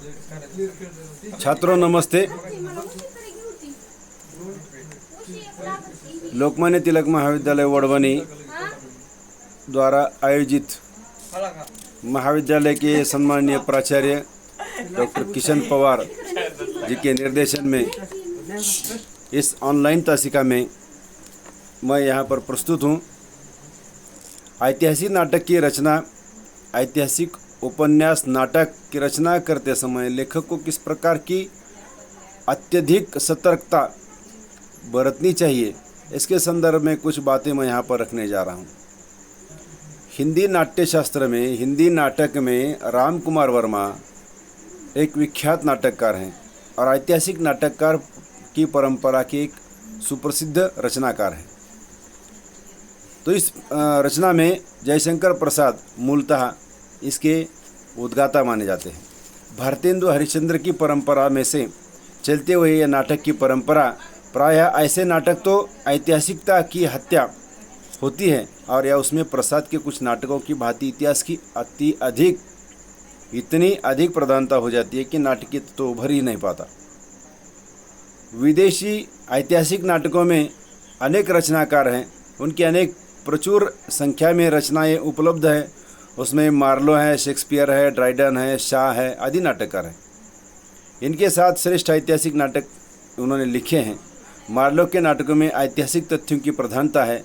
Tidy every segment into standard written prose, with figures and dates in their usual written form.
छात्रों नमस्ते। लोकमान्य तिलक महाविद्यालय वडवनी द्वारा आयोजित महाविद्यालय के सम्माननीय प्राचार्य डॉक्टर किशन पवार जी के निर्देशन में इस ऑनलाइन तासिका में मैं यहाँ पर प्रस्तुत हूँ। ऐतिहासिक नाटक की रचना, ऐतिहासिक उपन्यास नाटक की रचना करते समय लेखक को किस प्रकार की अत्यधिक सतर्कता बरतनी चाहिए, इसके संदर्भ में कुछ बातें मैं यहाँ पर रखने जा रहा हूँ। हिंदी नाट्यशास्त्र में, हिंदी नाटक में राम कुमार वर्मा एक विख्यात नाटककार हैं और ऐतिहासिक नाटककार की परंपरा के एक सुप्रसिद्ध रचनाकार हैं। तो इस रचना में जयशंकर प्रसाद मूलतः इसके उद्गाता माने जाते हैं। भारतेंदु हरिश्चंद्र की परंपरा में से चलते हुए यह नाटक की परंपरा प्रायः ऐसे नाटक तो ऐतिहासिकता की हत्या होती है और या उसमें प्रसाद के कुछ नाटकों की भांति इतिहास की इतनी अधिक प्रधानता हो जाती है कि नाटकीय तो उभर ही नहीं पाता। विदेशी ऐतिहासिक नाटकों में अनेक रचनाकार हैं, उनकी अनेक प्रचुर संख्या में रचनाएं उपलब्ध हैं। उसमें मार्लो है, शेक्सपियर है, ड्राइडन है, शाह है आदि नाटककार हैं। इनके साथ श्रेष्ठ ऐतिहासिक नाटक उन्होंने लिखे हैं। मार्लो के नाटकों में ऐतिहासिक तथ्यों की प्रधानता है।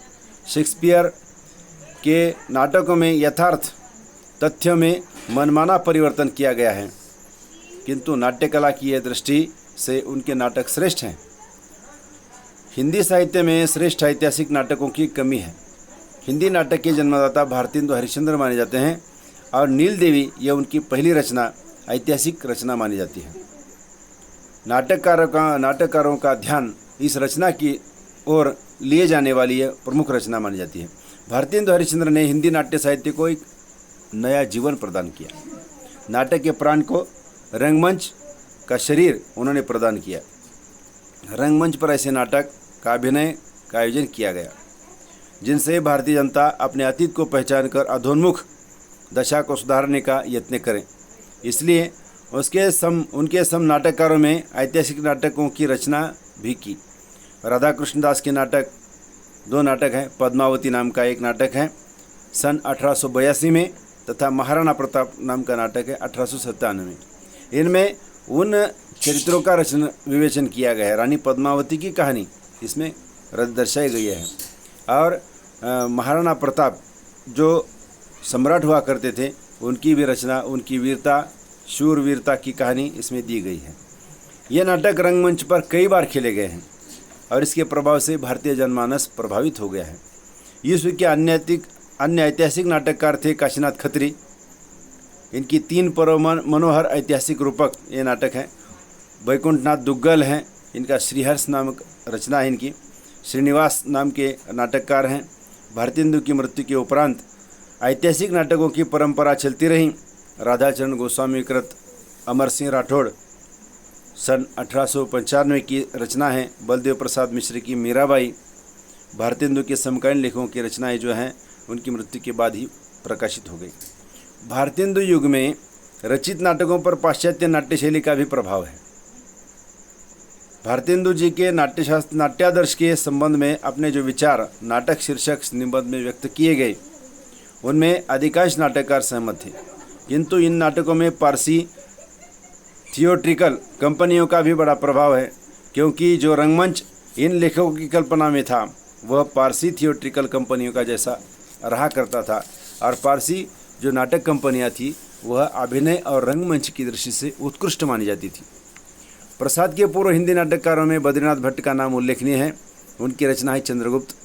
शेक्सपियर के नाटकों में यथार्थ तथ्यों में मनमाना परिवर्तन किया गया है, किंतु नाट्यकला की यह दृष्टि से उनके नाटक श्रेष्ठ हैं। हिंदी साहित्य में श्रेष्ठ ऐतिहासिक नाटकों की कमी है। हिंदी नाटक के जन्मदाता भारतेंदु हरिश्चंद्र माने जाते हैं और नील देवी यह उनकी पहली रचना, ऐतिहासिक रचना मानी जाती है। नाटककारों का ध्यान इस रचना की ओर लिए जाने वाली यह प्रमुख रचना मानी जाती है। भारतेंदु हरिश्चंद्र ने हिंदी नाट्य साहित्य को एक नया जीवन प्रदान किया। नाटक के प्राण को रंगमंच का शरीर उन्होंने प्रदान किया। रंगमंच पर ऐसे नाटक का अभिनय का आयोजन किया गया जिनसे भारतीय जनता अपने अतीत को पहचान कर अधोन्मुख दशा को सुधारने का यत्न करें। इसलिए उनके सम नाटककारों में ऐतिहासिक नाटकों की रचना भी की। राधा कृष्णदास के नाटक, दो नाटक हैं। पद्मावती नाम का एक नाटक है सन 1882 में तथा महाराणा प्रताप नाम का नाटक है 1897 में। इनमें उन चरित्रों का विवेचन किया गया है। रानी पद्मावती की कहानी इसमें दर्शाई गई है और महाराणा प्रताप जो सम्राट हुआ करते थे उनकी भी रचना, उनकी वीरता, शूरवीरता की कहानी इसमें दी गई है। ये नाटक रंगमंच पर कई बार खेले गए हैं और इसके प्रभाव से भारतीय जनमानस प्रभावित हो गया है। विश्व के अन्य ऐतिहासिक नाटककार थे काशीनाथ खत्री। इनकी 3 मनोहर ऐतिहासिक रूपक ये नाटक हैं। वैकुंठनाथ दुग्गल हैं, इनका श्रीहर्ष नामक रचना है इनकी। श्रीनिवास नाम के नाटककार हैं। भारतेंदु की मृत्यु के उपरांत ऐतिहासिक नाटकों की परंपरा चलती रही। राधाचरण गोस्वामी कृत अमर सिंह राठौड़ सन 1895 की रचना है। बलदेव प्रसाद मिश्र की मीराबाई, भारतेंदु के समकालीन लेखकों की रचनाएं जो हैं उनकी मृत्यु के बाद ही प्रकाशित हो गई। भारतेंदु युग में रचित नाटकों पर पाश्चात्य नाट्यशैली का भी प्रभाव है। भारतेंदु जी के नाट्यादर्श के संबंध में अपने जो विचार नाटक शीर्षक निबंध में व्यक्त किए गए उनमें अधिकांश नाटककार सहमत थे, किंतु इन नाटकों में पारसी थियोट्रिकल कंपनियों का भी बड़ा प्रभाव है, क्योंकि जो रंगमंच इन लेखकों की कल्पना में था वह पारसी थियोट्रिकल कंपनियों का जैसा रहा करता था और पारसी जो नाटक कंपनियां थी वह अभिनय और रंगमंच की दृष्टि से उत्कृष्ट मानी जाती थी। प्रसाद के पूर्व हिंदी नाटककारों में बद्रीनाथ भट्ट का नाम उल्लेखनीय है। उनकी रचना है चंद्रगुप्त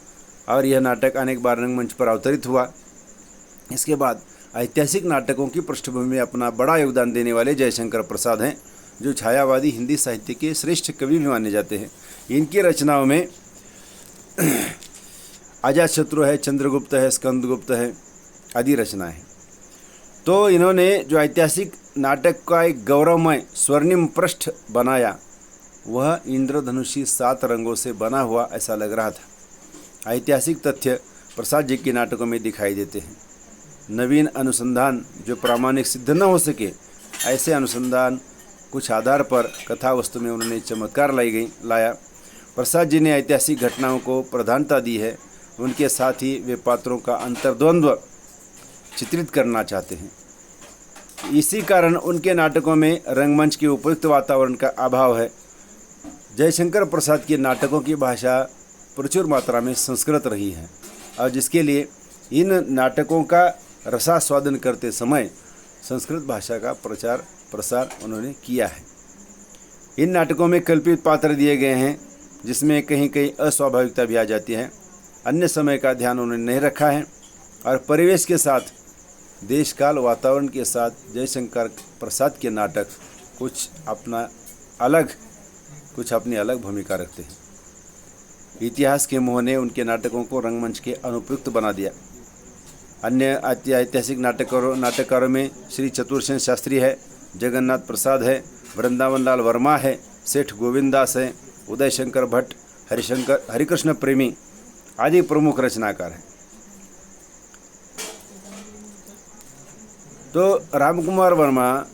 और यह नाटक अनेक बार रंगमंच पर अवतरित हुआ। इसके बाद ऐतिहासिक नाटकों की पृष्ठभूमि में अपना बड़ा योगदान देने वाले जयशंकर प्रसाद हैं, जो छायावादी हिंदी साहित्य के श्रेष्ठ कवि भी माने जाते हैं। इनकी रचनाओं में अजातशत्रु है, चंद्रगुप्त है, स्कंदगुप्त है आदि रचनाएं हैं। तो इन्होंने जो ऐतिहासिक नाटक का एक गौरवमय स्वर्णिम पृष्ठ बनाया वह इंद्रधनुषी 7 रंगों से बना हुआ ऐसा लग रहा था। ऐतिहासिक तथ्य प्रसाद जी के नाटकों में दिखाई देते हैं। नवीन अनुसंधान जो प्रामाणिक सिद्ध न हो सके, ऐसे अनुसंधान कुछ आधार पर कथा वस्तु में उन्होंने चमत्कार लाया। प्रसाद जी ने ऐतिहासिक घटनाओं को प्रधानता दी है। उनके साथ ही वे पात्रों का अंतर्द्वंद्व चित्रित करना चाहते हैं। इसी कारण उनके नाटकों में रंगमंच के उपयुक्त वातावरण का अभाव है। जयशंकर प्रसाद के नाटकों की भाषा प्रचुर मात्रा में संस्कृत रही है और जिसके लिए इन नाटकों का रसास्वादन करते समय संस्कृत भाषा का प्रचार प्रसार उन्होंने किया है। इन नाटकों में कल्पित पात्र दिए गए हैं जिसमें कहीं कहीं अस्वाभाविकता भी आ जाती है। अन्य समय का ध्यान उन्होंने नहीं रखा है और परिवेश के साथ देश काल वातावरण के साथ जयशंकर प्रसाद के नाटक कुछ अपनी अलग भूमिका रखते हैं। इतिहास के मोह ने उनके नाटकों को रंगमंच के अनुपयुक्त बना दिया। अन्य ऐतिहासिक नाटककारों में श्री चतुरसेन शास्त्री है, जगन्नाथ प्रसाद है, वृंदावन लाल वर्मा है, सेठ गोविंद दास है, उदय शंकर भट्ट, हरिकृष्ण प्रेमी आदि प्रमुख रचनाकार हैं। तो रामकुमार वर्मा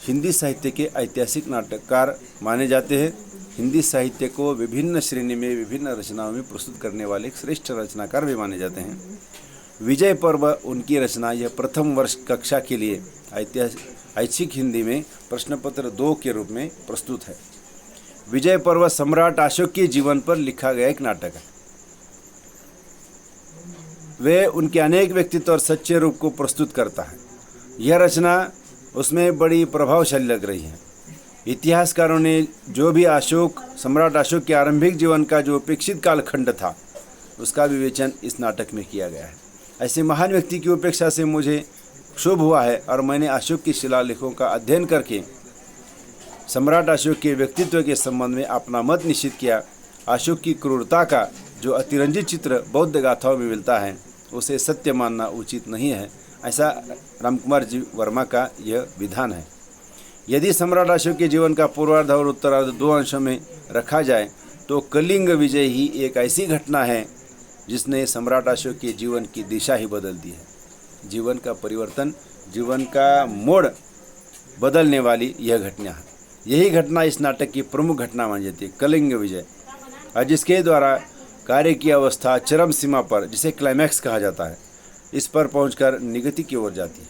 हिंदी साहित्य के ऐतिहासिक नाटककार माने जाते हैं। हिंदी साहित्य को विभिन्न श्रेणी में विभिन्न रचनाओं में प्रस्तुत करने वाले एक श्रेष्ठ रचनाकार भी माने जाते हैं। विजय पर्व उनकी रचना यह प्रथम वर्ष कक्षा के लिए ऐच्छिक हिंदी में प्रश्न पत्र 2 के रूप में प्रस्तुत है। विजय पर्व सम्राट अशोक के जीवन पर लिखा गया एक नाटक है। वे उनके अनेक व्यक्तित्व और सच्चे रूप को प्रस्तुत करता है। यह रचना उसमें बड़ी प्रभावशाली लग रही है। इतिहासकारों ने जो भी सम्राट अशोक के आरंभिक जीवन का जो अपेक्षित कालखंड था उसका विवेचन इस नाटक में किया गया है। ऐसे महान व्यक्ति की उपेक्षा से मुझे शुभ हुआ है और मैंने अशोक की शिलालेखों का अध्ययन करके सम्राट अशोक के व्यक्तित्व के संबंध में अपना मत निश्चित किया। अशोक की क्रूरता का जो अतिरंजित चित्र बौद्ध गाथाओं में मिलता है उसे सत्य मानना उचित नहीं है, ऐसा रामकुमार जी वर्मा का यह विधान है। यदि सम्राट अशोक के जीवन का पूर्वार्ध और उत्तरार्ध 2 अंशों में रखा जाए तो कलिंग विजय ही एक ऐसी घटना है जिसने सम्राट अशोक के जीवन की दिशा ही बदल दी है। जीवन का परिवर्तन, जीवन का मोड़ बदलने वाली यह घटना है। यही घटना इस नाटक की प्रमुख घटना मानी जाती है, कलिंग विजय, और जिसके द्वारा कार्य की अवस्था चरम सीमा पर, जिसे क्लाइमैक्स कहा जाता है, इस पर पहुंचकर निगति की ओर जाती है,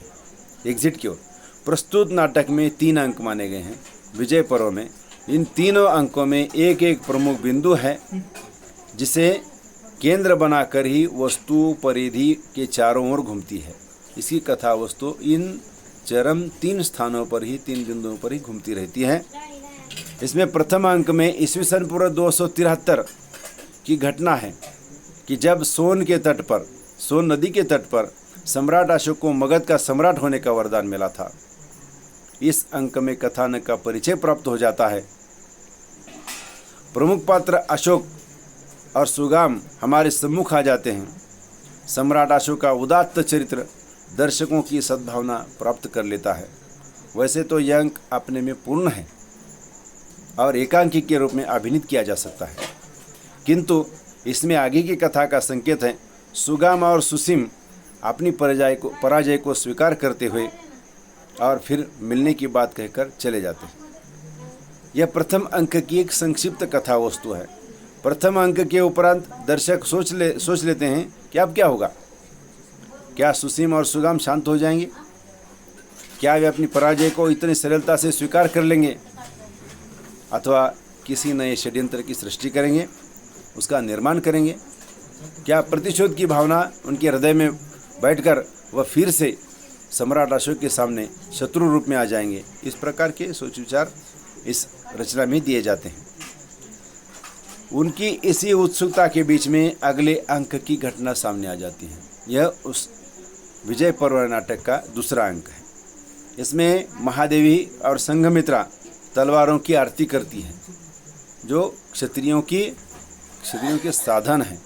एग्जिट की ओर। प्रस्तुत नाटक में 3 अंक माने गए हैं। विजय पर्व में इन तीनों अंकों में एक एक प्रमुख बिंदु है जिसे केंद्र बनाकर ही वस्तु परिधि के चारों ओर घूमती है। इसकी कथा वस्तु इन चरम 3 स्थानों पर ही, 3 बिंदुओं पर ही घूमती रहती है। इसमें प्रथम अंक में ईस्वीसन पूर्व 273 की घटना है कि जब सोन नदी के तट पर सम्राट अशोक को मगध का सम्राट होने का वरदान मिला था। इस अंक में कथानक का परिचय प्राप्त हो जाता है। प्रमुख पात्र अशोक और सुगाम हमारे सम्मुख आ जाते हैं। सम्राट अशोक का उदात्त चरित्र दर्शकों की सद्भावना प्राप्त कर लेता है। वैसे तो यह अंक अपने में पूर्ण है और एकांकी के रूप में अभिनीत किया जा सकता है, किंतु इसमें आगे की कथा का संकेत है। सुगाम और सुसीम अपनी पराजय को स्वीकार करते हुए और फिर मिलने की बात कहकर चले जाते हैं। यह प्रथम अंक की एक संक्षिप्त कथा वस्तु है। प्रथम अंक के उपरांत दर्शक सोच लेते हैं कि अब क्या होगा। क्या सुसीम और सुगाम शांत हो जाएंगे? क्या वे अपनी पराजय को इतनी सरलता से स्वीकार कर लेंगे अथवा किसी नए षड्यंत्र की सृष्टि करेंगे, उसका निर्माण करेंगे? क्या प्रतिशोध की भावना उनके हृदय में बैठकर वह फिर से सम्राट अशोक के सामने शत्रु रूप में आ जाएंगे? इस प्रकार के सोच विचार इस रचना में दिए जाते हैं। उनकी इसी उत्सुकता के बीच में अगले अंक की घटना सामने आ जाती है। यह उस विजय पर्व नाटक का दूसरा अंक है। इसमें महादेवी और संघमित्रा तलवारों की आरती करती हैं, जो क्षत्रियों के साधन हैं।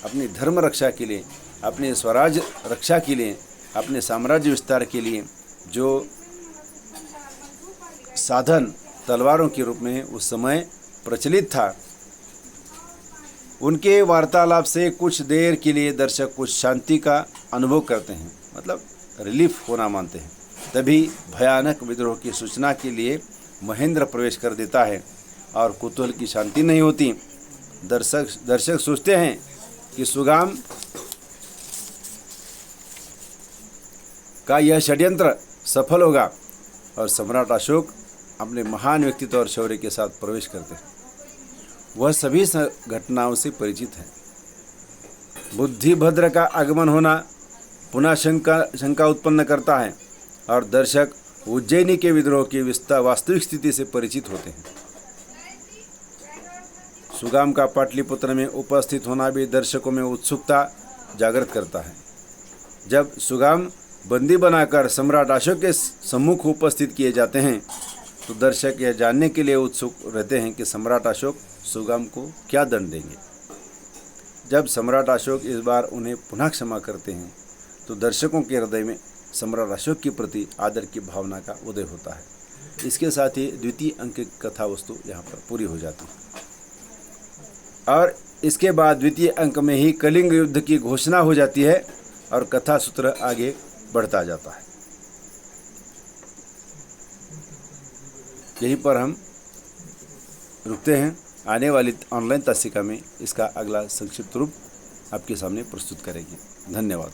अपनी धर्म रक्षा के लिए, अपने स्वराज रक्षा के लिए, अपने साम्राज्य विस्तार के लिए जो साधन तलवारों के रूप में उस समय प्रचलित था, उनके वार्तालाप से कुछ देर के लिए दर्शक कुछ शांति का अनुभव करते हैं, मतलब रिलीफ होना मानते हैं। तभी भयानक विद्रोह की सूचना के लिए महेंद्र प्रवेश कर देता है और कुतूहल की शांति नहीं होती। दर्शक सोचते हैं कि सुगाम का यह षड्यंत्र सफल होगा और सम्राट अशोक अपने महान व्यक्तित्व और शौर्य के साथ प्रवेश करते हैं। वह सभी घटनाओं से परिचित है। बुद्धिभद्र का आगमन होना पुनः शंका उत्पन्न करता है और दर्शक उज्जैनी के विद्रोह की वास्तविक स्थिति से परिचित होते हैं। सुगाम का पाटलिपुत्र में उपस्थित होना भी दर्शकों में उत्सुकता जागृत करता है। जब सुगाम बंदी बनाकर सम्राट अशोक के सम्मुख उपस्थित किए जाते हैं तो दर्शक यह जानने के लिए उत्सुक रहते हैं कि सम्राट अशोक सुगाम को क्या दंड देंगे। जब सम्राट अशोक इस बार उन्हें पुनः क्षमा करते हैं तो दर्शकों के हृदय में सम्राट अशोक के प्रति आदर की भावना का उदय होता है। इसके साथ ही द्वितीय अंक की कथा वस्तु यहाँ पर पूरी हो जाती है और इसके बाद द्वितीय अंक में ही कलिंग युद्ध की घोषणा हो जाती है और कथा सूत्र आगे बढ़ता जाता है। यहीं पर हम रुकते हैं। आने वाली ऑनलाइन तासिका में इसका अगला संक्षिप्त रूप आपके सामने प्रस्तुत करेंगे। धन्यवाद।